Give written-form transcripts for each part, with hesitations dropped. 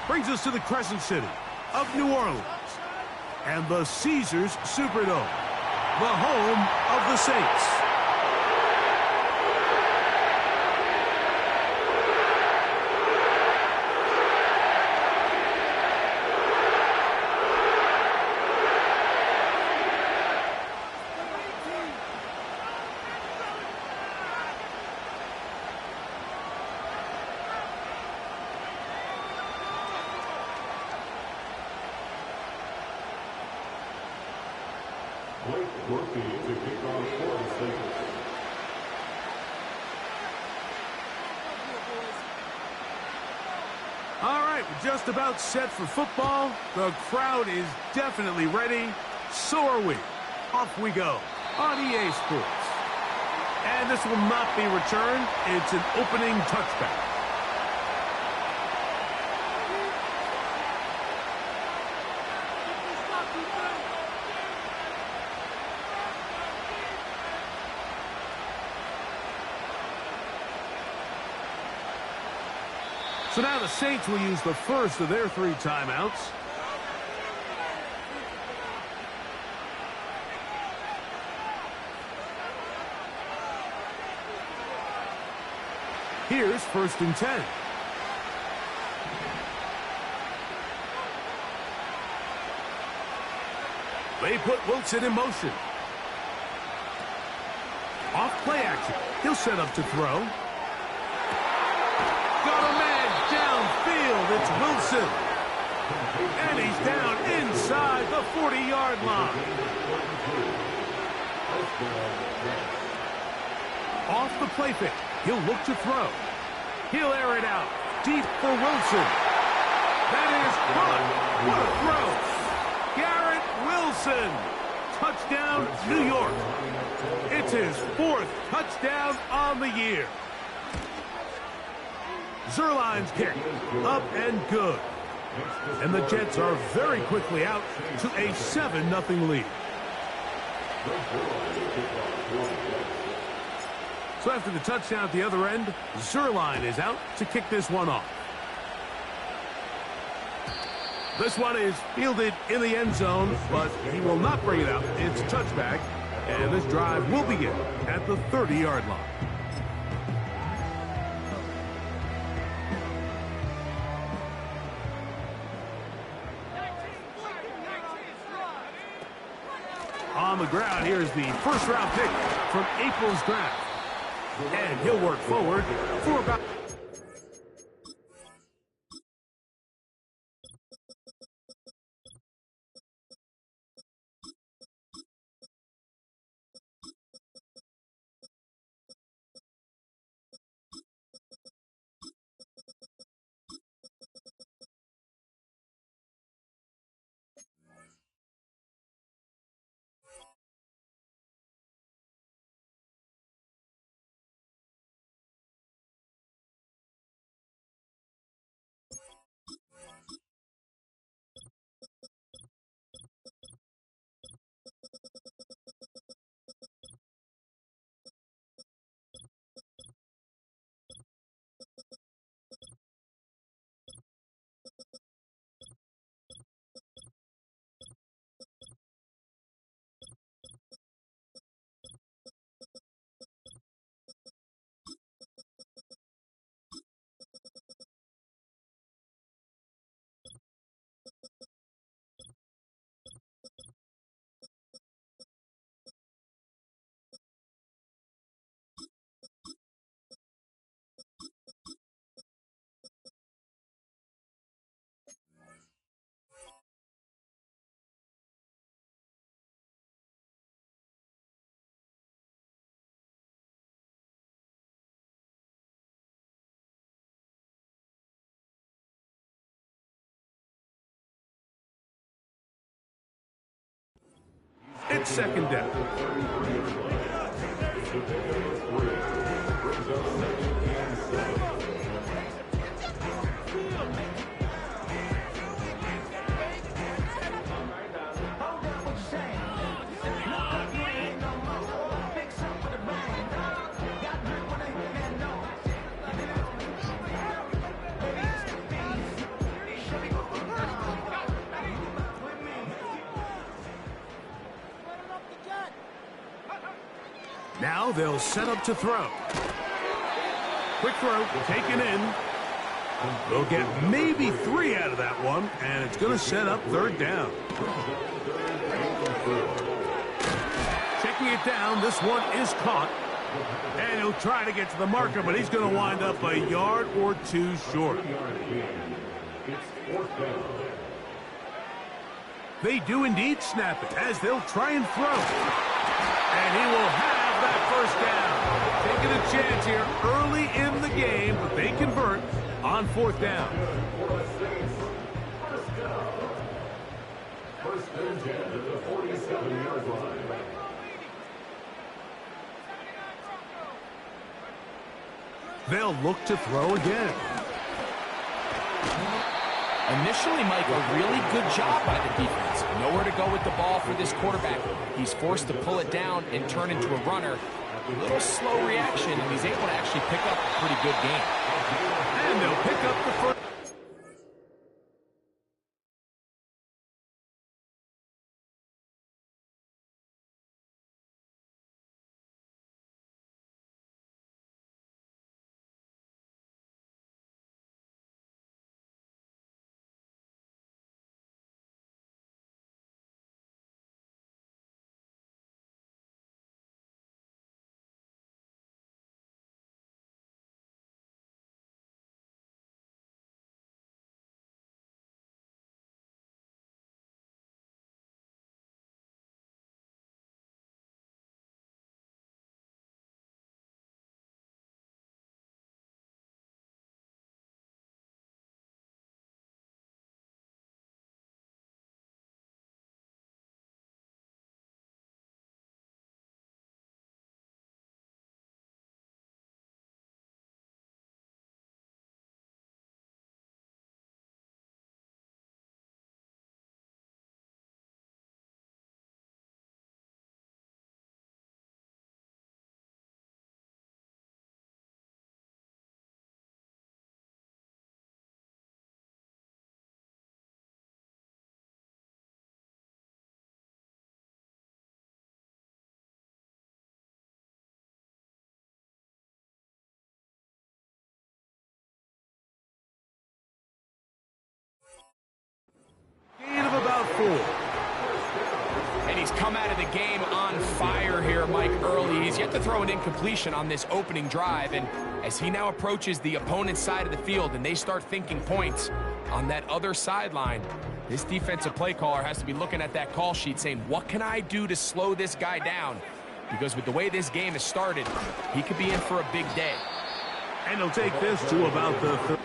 brings us to the Crescent City of New Orleans and the Caesars Superdome, the home of the Saints. All right, we're just about set for football. The crowd is definitely ready. So are we. Off we go on EA Sports. And this will not be returned. It's an opening touchback. So now the Saints will use the first of their 3 timeouts. Here's 1st and 10. They put Wilson in motion. Off play action. He'll set up to throw. Got a man downfield. It's Wilson. And he's down inside the 40-yard line. Off the play fake. He'll look to throw. He'll air it out. Deep for Wilson. That is caught. What a throw. Garrett Wilson. Touchdown, New York. It's his 4th touchdown on the year. Zuerlein's kick. Up and good. And the Jets are very quickly out to a 7-0 lead. So after the touchdown at the other end, Zuerlein is out to kick this one off. This one is fielded in the end zone, but he will not bring it out. It's a touchback, and this drive will begin at the 30-yard line. On the ground, here's the first-round pick from April's draft. And he'll work forward for about... It's 2nd down. Now they'll set up to throw. Quick throw, taken in. They'll get maybe 3 out of that one, and it's going to set up third down. Checking it down, this one is caught. And he'll try to get to the marker, but he's going to wind up a yard or 2 short. They do indeed snap it as they'll try and throw. And he will have that first down. Taking a chance here early in the game, but they convert on 4th down. First and 10 at the 47-yard line. They'll look to throw again. Initially, Mike, a really good job by the defense. Nowhere to go with the ball for this quarterback. He's forced to pull it down and turn into a runner. A little slow reaction, and he's able to actually pick up a pretty good game. And they'll pick up the first. Gain of about 4. And he's come out of the game on fire here, Mike, early. He's yet to throw an incompletion on this opening drive. And as he now approaches the opponent's side of the field and they start thinking points on that other sideline, this defensive play caller has to be looking at that call sheet saying, what can I do to slow this guy down? Because with the way this game has started, he could be in for a big day. And he'll take this to about the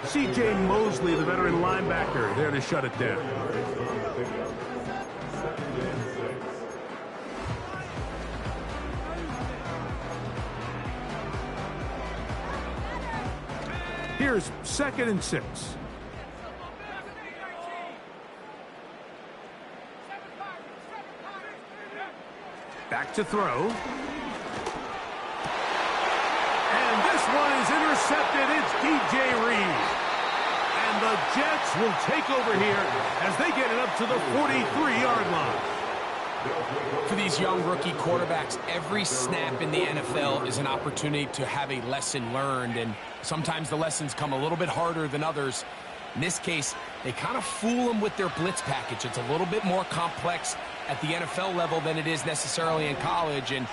C.J. Mosley, the veteran linebacker, there to shut it down. Here's 2nd and 6. Back to throw. And this one is intercepted. It's DJ Reed. And the Jets will take over here as they get it up to the 43-yard line. For these young rookie quarterbacks, every snap in the NFL is an opportunity to have a lesson learned, and sometimes the lessons come a little bit harder than others. In this case, they kind of fool them with their blitz package. It's a little bit more complex at the NFL level than it is necessarily in college, and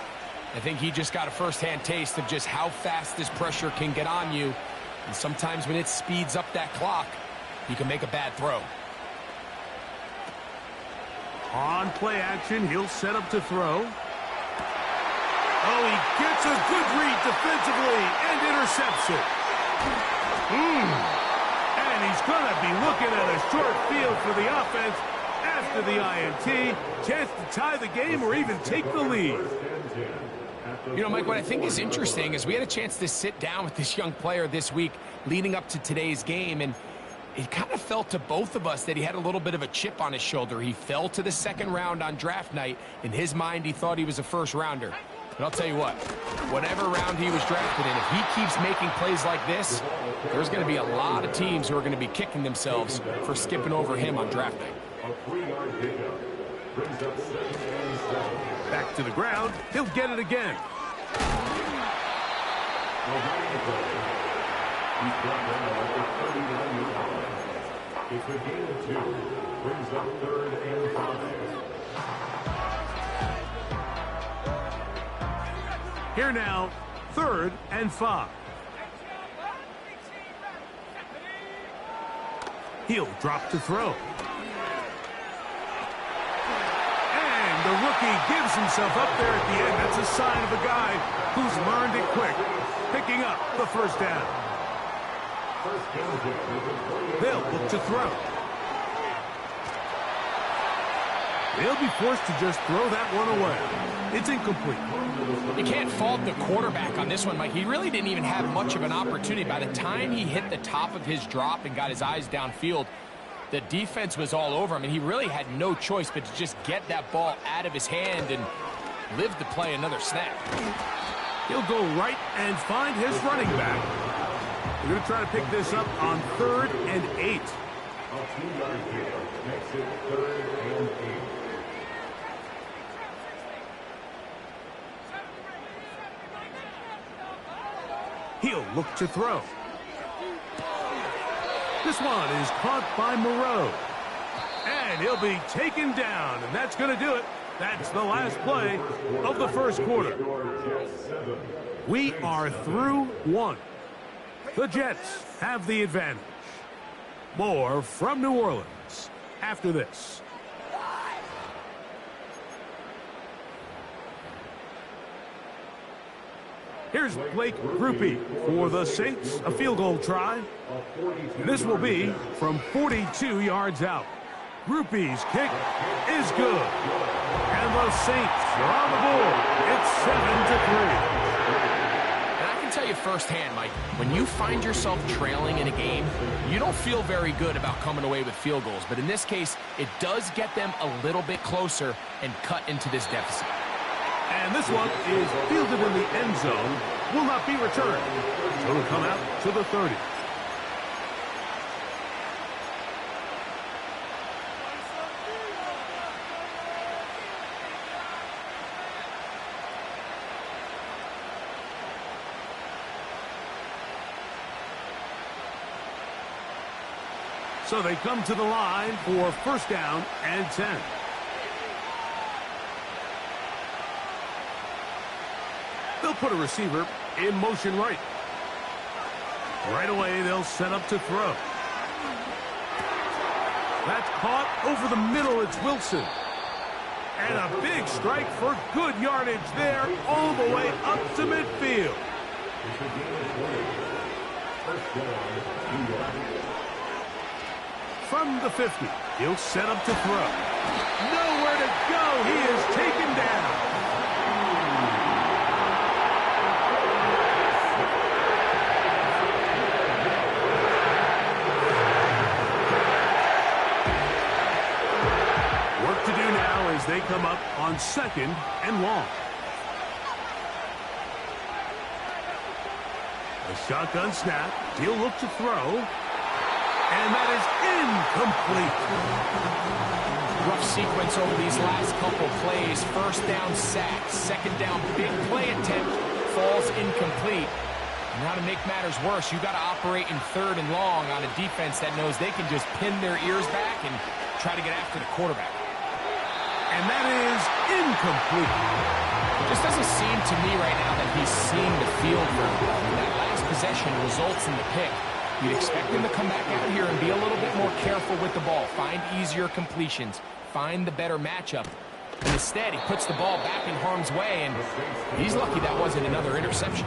I think he just got a first-hand taste of just how fast this pressure can get on you, and sometimes when it speeds up that clock, you can make a bad throw. On play action, he'll set up to throw. Oh, he gets a good read defensively and intercepts it. And he's going to be looking at a short field for the offense after the INT. Chance to tie the game or even take the lead. You know, Mike, what I think is interesting is we had a chance to sit down with this young player this week leading up to today's game, and it kind of felt to both of us that he had a little bit of a chip on his shoulder. He fell to the 2nd round on draft night. In his mind, he thought he was a first rounder. But I'll tell you what, whatever round he was drafted in, if he keeps making plays like this, there's going to be a lot of teams who are going to be kicking themselves for skipping over him on draft night. Back to the ground. He'll get it again. He's brought down at the 31-yard line. It's a gain of 2. Brings up 3rd and 5. Here now, 3rd and 5. He'll drop to throw. And the rookie gives himself up there at the end. That's a sign of a guy who's learned it quick, picking up the first down. They'll look to throw. They'll be forced to just throw that one away. It's incomplete. You can't fault the quarterback on this one, Mike. He really didn't even have much of an opportunity. By the time he hit the top of his drop and got his eyes downfield, the defense was all over him, and he really had no choice but to just get that ball out of his hand and live to play another snap. He'll go right and find his running back. We're going to try to pick this up on 3rd and 8. A 2-yard gain makes it 3rd and 8. He'll look to throw. This one is caught by Moreau. And he'll be taken down, and that's going to do it. That's the last play of the first quarter. We are through 1. The Jets have the advantage. More from New Orleans after this. Here's Blake Grupe for the Saints, a field goal try. This will be from 42 yards out. Grupe's kick is good. And the Saints are on the board. It's 7-3. Tell you firsthand, Mike, when you find yourself trailing in a game, you don't feel very good about coming away with field goals. But in this case, it does get them a little bit closer and cut into this deficit. And this one is fielded in the end zone, will not be returned. So it'll come out to the 30. So they come to the line for 1st down and 10. They'll put a receiver in motion right. Right away, they'll set up to throw. That's caught over the middle. It's Wilson. And a big strike for good yardage there all the way up to midfield. First down, 11. From the 50, he'll set up to throw. Nowhere to go. He is taken down. Work to do now as they come up on 2nd and long. A shotgun snap. He'll look to throw. And that is incomplete. Rough sequence over these last couple plays. First down sack, second down big play attempt, falls incomplete. Now to make matters worse, you got to operate in 3rd and long on a defense that knows they can just pin their ears back and try to get after the quarterback. And that is incomplete. It just doesn't seem to me right now that he's seeing the field very well. When that last possession results in the pick, you'd expect him to come back out here and be a little bit more careful with the ball, find easier completions, find the better matchup. And instead, he puts the ball back in harm's way, and he's lucky that wasn't another interception.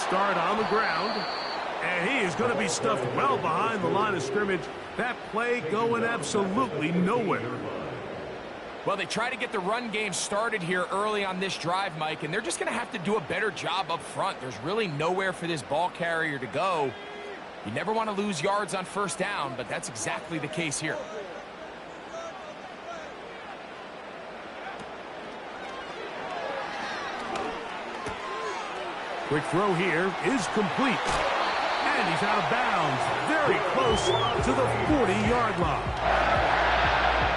Start on the ground, and he is going to be stuffed well behind the line of scrimmage. That play going absolutely nowhere. Well, they try to get the run game started here early on this drive, Mike, and they're just going to have to do a better job up front. There's really nowhere for this ball carrier to go. You never want to lose yards on 1st down, but that's exactly the case here. Quick throw here is complete. And he's out of bounds. Very close to the 40-yard line.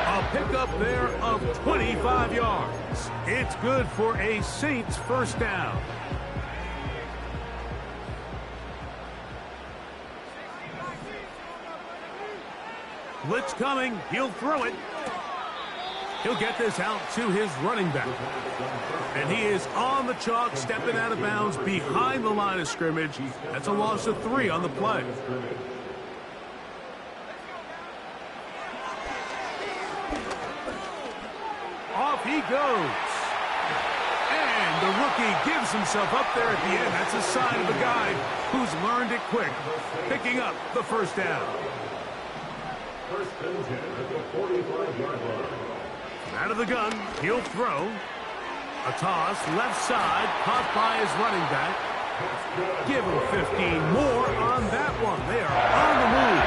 A pickup there of 25 yards. It's good for a Saints 1st down. Blitz coming. He'll throw it. He'll get this out to his running back. And he is on the chalk, stepping out of bounds behind the line of scrimmage. That's a loss of 3 on the play. Off he goes. And the rookie gives himself up there at the end. That's a sign of a guy who's learned it quick, picking up the 1st down. 1st and 10 at the 45-yard line. Out of the gun, he'll throw. A toss, left side, caught by his running back. Give him 15 more on that one. They are on the move.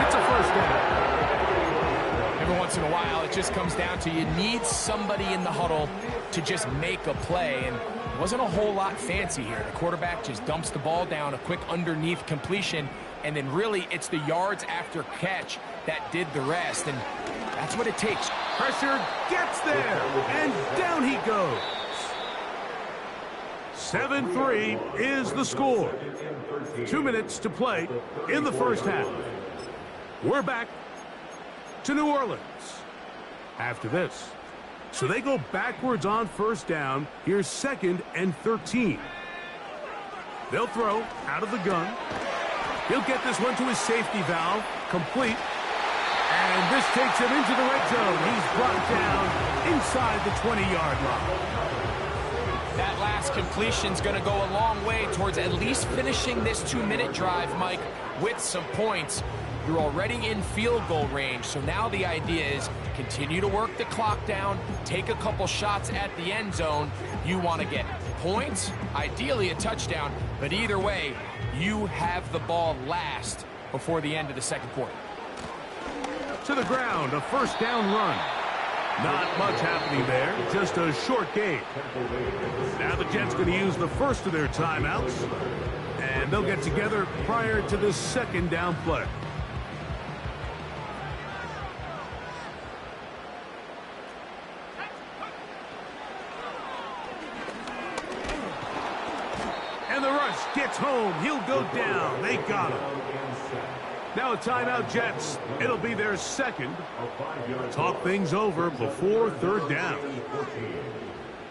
It's a 1st down. Every once in a while, it just comes down to you need somebody in the huddle to just make a play, and it wasn't a whole lot fancy here. The quarterback just dumps the ball down, a quick underneath completion, and then really it's the yards after catch that did the rest, and that's what it takes. Pressure gets there, and down he goes. 7-3 is the score. 2 minutes to play in the 1st half. We're back to New Orleans after this. So they go backwards on 1st down. Here's 2nd and 13. They'll throw out of the gun. He'll get this one to his safety valve, complete. And this takes him into the red zone. He's brought down inside the 20-yard line. That last completion's going to go a long way towards at least finishing this 2-minute drive, Mike, with some points. You're already in field goal range, so now the idea is continue to work the clock down, take a couple shots at the end zone. You want to get points, ideally a touchdown, but either way, you have the ball last before the end of the 2nd quarter. To the ground, a 1st down run. Not much happening there, just a short game. Now the Jets going to use the first of their timeouts, and they'll get together prior to the 2nd down play. And the rush gets home. He'll go down. They got him. Now a timeout, Jets. It'll be their second. Talk things over before third down.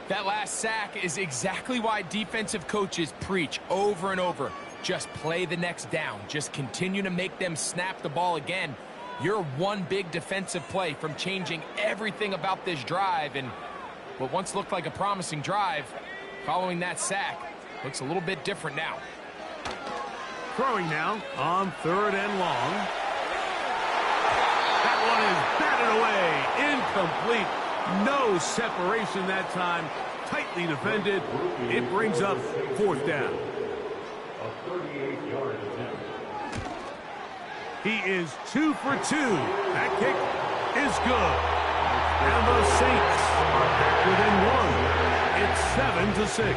That last sack is exactly why defensive coaches preach over and over. Just play the next down. Just continue to make them snap the ball again. You're one big defensive play from changing everything about this drive, and what once looked like a promising drive, following that sack, looks a little bit different now. Throwing now on third and long. That one is batted away. Incomplete. No separation that time. Tightly defended. It brings up fourth down. A 38-yard attempt. He is 2 for 2. That kick is good. And the Saints are back within one. It's 7-6.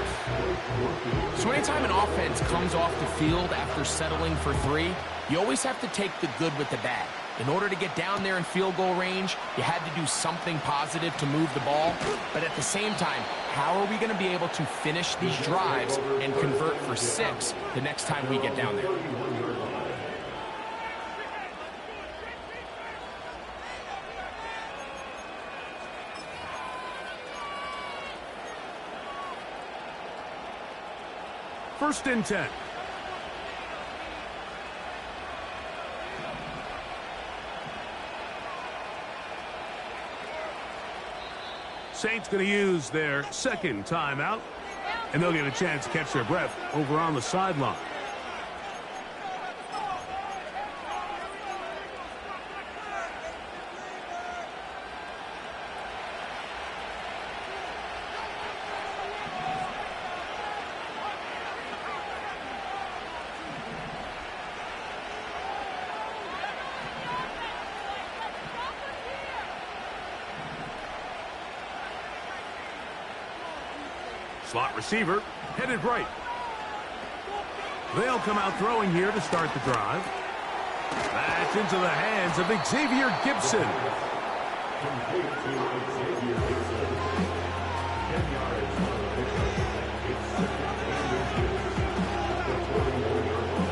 So anytime an offense comes off the field after settling for 3, you always have to take the good with the bad. In order to get down there in field goal range, you had to do something positive to move the ball. But at the same time, how are we going to be able to finish these drives and convert for 6 the next time we get down there? First and 10. Saints going to use their second timeout, and they'll get a chance to catch their breath over on the sideline. Slot receiver, headed right. They'll come out throwing here to start the drive. That's into the hands of Xavier Gibson. Complete to Xavier Gibson. 10 yards on the pickup. It's second and inches. The 41-yard line.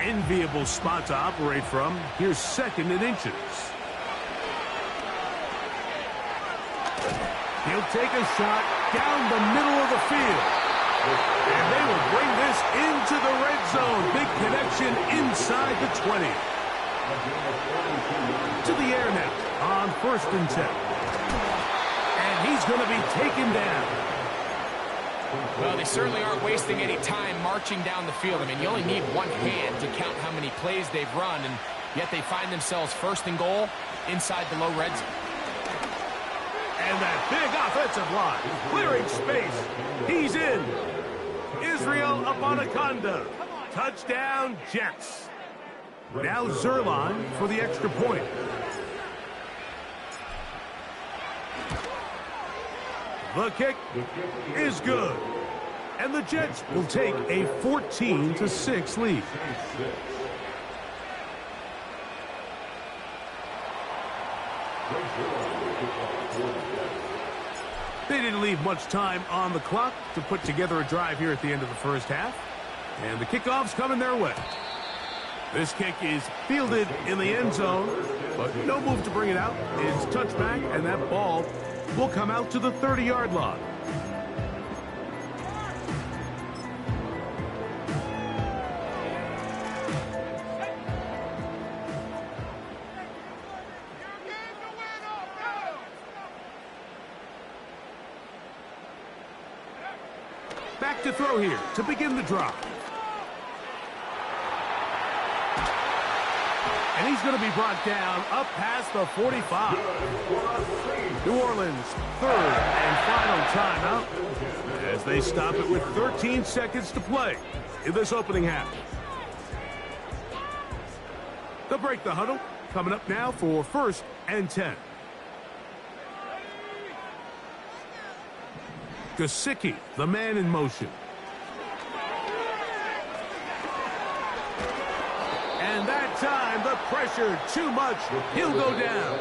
Enviable spot to operate from. Here's second and inches. He'll take a shot down the middle of the field. And they will bring this into the red zone. Big connection inside the 20. To the air now on first and 10. And he's going to be taken down. Well, they certainly aren't wasting any time marching down the field. I mean, you only need one hand to count how many plays they've run, and yet they find themselves first and goal inside the low red zone. And that big offensive line, clearing space. He's in. Israel Abanikanda. Touchdown, Jets. Now Zerline for the extra point. The kick is good. And the Jets will take a 14-6 lead. They didn't leave much time on the clock to put together a drive here at the end of the first half. And the kickoff's coming their way. This kick is fielded in the end zone, but no move to bring it out. It's touchback, and that ball will come out to the 30-yard line. Back to throw here to begin the drive. And he's going to be brought down up past the 45. New Orleans, third and final timeout as they stop it with 13 seconds to play in this opening half. They'll break the huddle. Coming up now for first and 10. Gesicki, the man in motion. And that time, the pressure too much. He'll go down.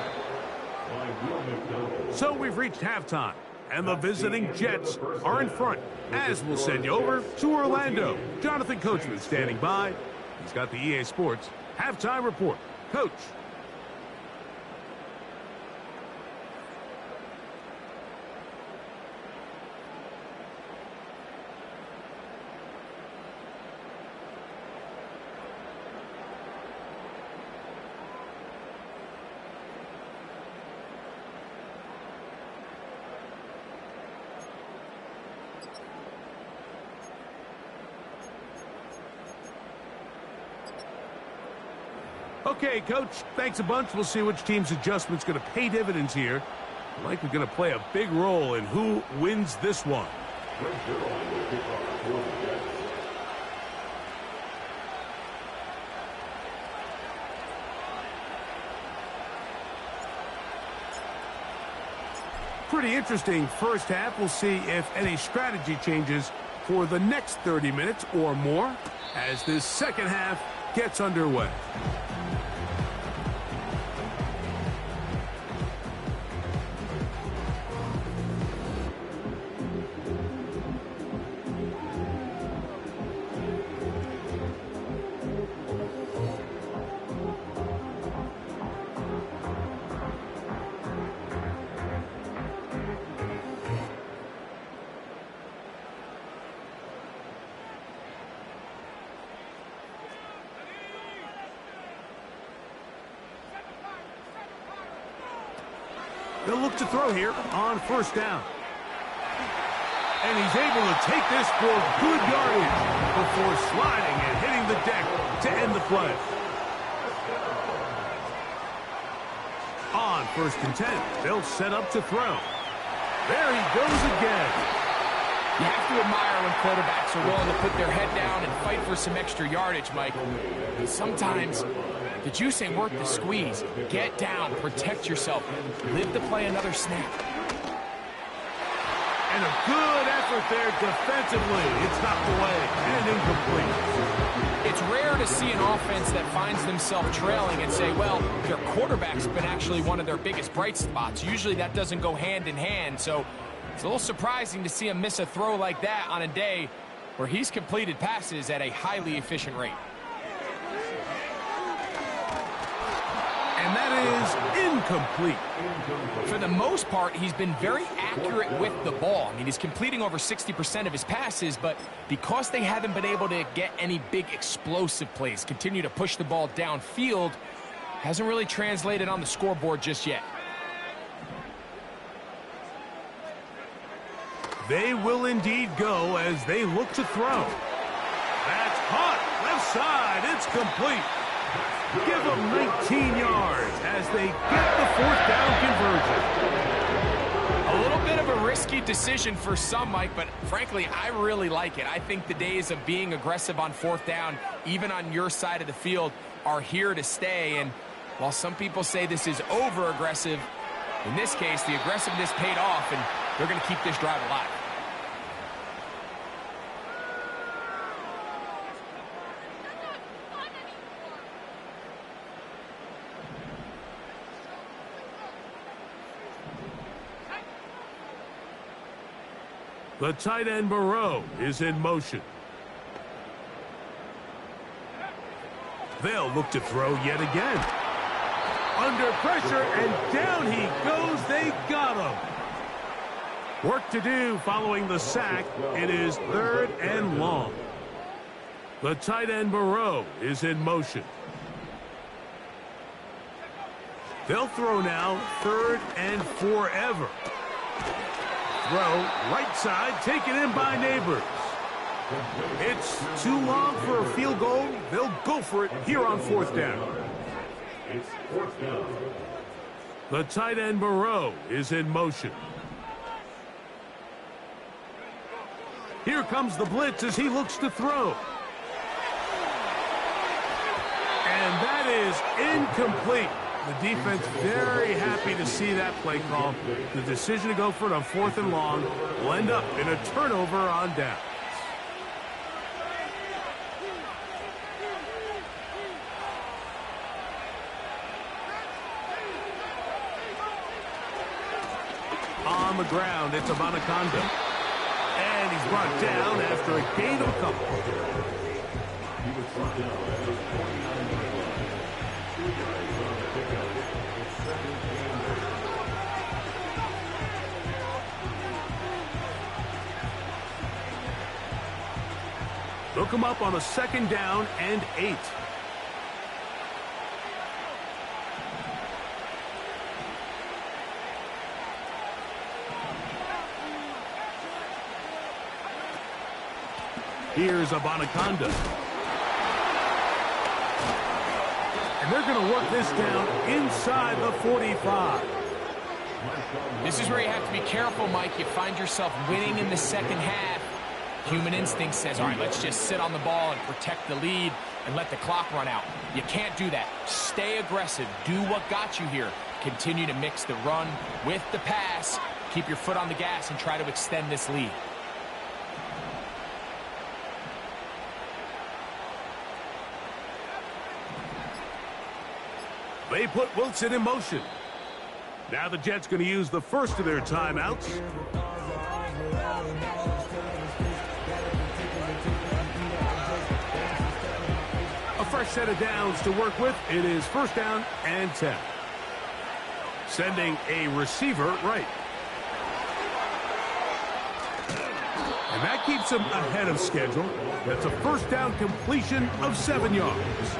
So we've reached halftime, and the visiting Jets are in front, as we'll send you over to Orlando. Jonathan Coachman standing by. He's got the EA Sports halftime report. Coach. Okay, Coach, thanks a bunch. We'll see which team's adjustment's going to pay dividends here. Likely going to play a big role in who wins this one. Pretty interesting first half. We'll see if any strategy changes for the next 30 minutes or more as this second half gets underway. They'll look to throw here on first down. And he's able to take this for good yardage before sliding and hitting the deck to end the play. On first and 10, they'll set up to throw. There he goes again. You have to admire when quarterbacks are willing to put their head down and fight for some extra yardage, Mike. Sometimes the juice ain't worth the squeeze. Get down, protect yourself, live to play another snap. And a good effort there defensively. It's knocked away and incomplete. It's rare to see an offense that finds themselves trailing and say, well, their quarterback's been actually one of their biggest bright spots. Usually that doesn't go hand in hand, so it's a little surprising to see him miss a throw like that on a day where he's completed passes at a highly efficient rate. And that is incomplete. For the most part, he's been very accurate with the ball. I mean, he's completing over 60% of his passes, but because they haven't been able to get any big explosive plays, continue to push the ball downfield, hasn't really translated on the scoreboard just yet. They will indeed go as they look to throw. That's caught. Left side. It's complete. Give them 19 yards as they get the fourth down conversion. A little bit of a risky decision for some, Mike, but frankly, I really like it. I think the days of being aggressive on fourth down, even on your side of the field, are here to stay. And while some people say this is over-aggressive, in this case, the aggressiveness paid off, and they're going to keep this drive alive. The tight end Moreau is in motion. They'll look to throw yet again. Under pressure, and down he goes. They got him. Work to do following the sack. It is 3rd and long. The tight end Moreau is in motion. They'll throw now, 3rd and forever. Throw, right side, taken in by Neighbors. It's too long for a field goal. They'll go for it here on 4th down. It's 4th down. The tight end Moreau is in motion. Here comes the blitz as he looks to throw. And that is incomplete. The defense very happy to see that play call. The decision to go for it on 4th and long will end up in a turnover on down. On the ground, it's Anaconda. And he's brought down after a gain of a couple. He was brought down at just 49 yards line. 2 yards on the pickup. It's second and 8. Look him up on a 2nd down and 8. Here's Anaconda. And they're going to work this down inside the 45. This is where you have to be careful, Mike. You find yourself winning in the second half. Human instinct says, all right, let's just sit on the ball and protect the lead and let the clock run out. You can't do that. Stay aggressive. Do what got you here. Continue to mix the run with the pass. Keep your foot on the gas and try to extend this lead. They put Wilson in motion. Now the Jets going to use the first of their timeouts. A fresh set of downs to work with. It is 1st down and 10. Sending a receiver right. And that keeps him ahead of schedule. That's a 1st down completion of 7 yards.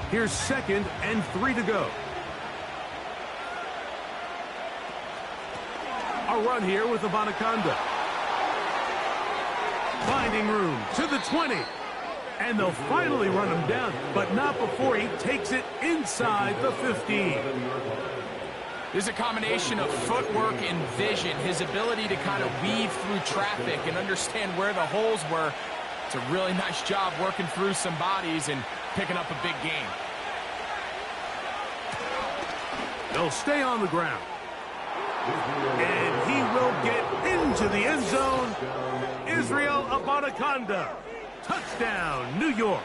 Here's 2nd and 3 to go. A run here with Anaconda. Finding room to the 20. And they'll finally run him down, but not before he takes it inside the 15. There's a combination of footwork and vision, his ability to kind of weave through traffic and understand where the holes were. It's a really nice job working through some bodies and picking up a big gain. They'll stay on the ground. And he will get into the end zone. Israel Anaconda. Touchdown, New York.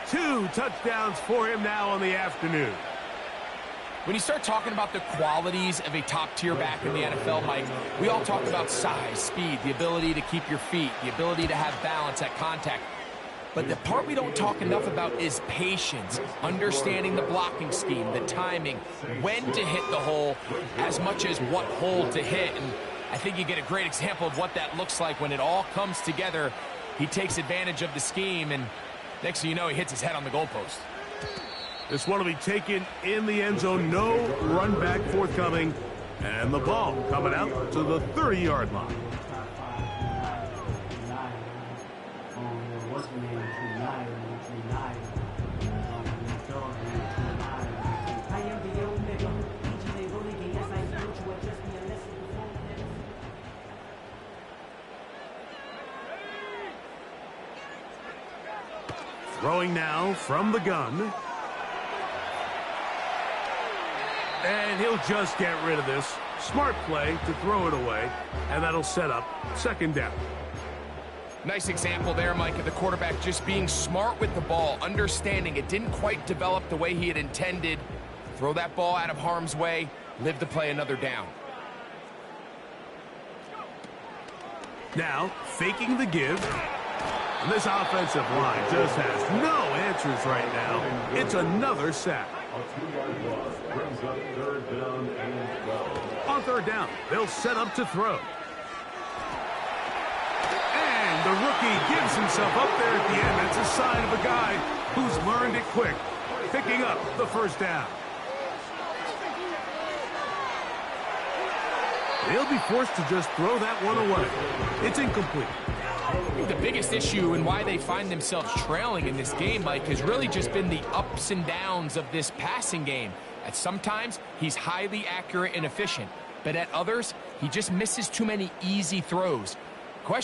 2 touchdowns for him now on the afternoon. When you start talking about the qualities of a top-tier back in the NFL, Mike, we all talk about size, speed, the ability to keep your feet, the ability to have balance at contact. But the part we don't talk enough about is patience, understanding the blocking scheme, the timing, when to hit the hole, as much as what hole to hit. And I think you get a great example of what that looks like when it all comes together. He takes advantage of the scheme, and next thing you know, he hits his head on the goalpost. This one will be taken in the end zone. No run back forthcoming. And the ball coming out to the 30-yard line. Throwing now from the gun. And he'll just get rid of this. Smart play to throw it away. And that'll set up 2nd down. Nice example there, Mike, of the quarterback just being smart with the ball, understanding it didn't quite develop the way he had intended. Throw that ball out of harm's way, live to play another down. Now, faking the give. And this offensive line just has no answers right now. It's another sack. A 2-yard loss brings up 3rd down and 12. On 3rd down, they'll set up to throw. And the rookie gives himself up there at the end. That's a sign of a guy who's learned it quick, picking up the 1st down. They'll be forced to just throw that one away. It's incomplete. The biggest issue and why they find themselves trailing in this game, Mike, has really just been the ups and downs of this passing game. At sometimes, he's highly accurate and efficient, but at others, he just misses too many easy throws. Question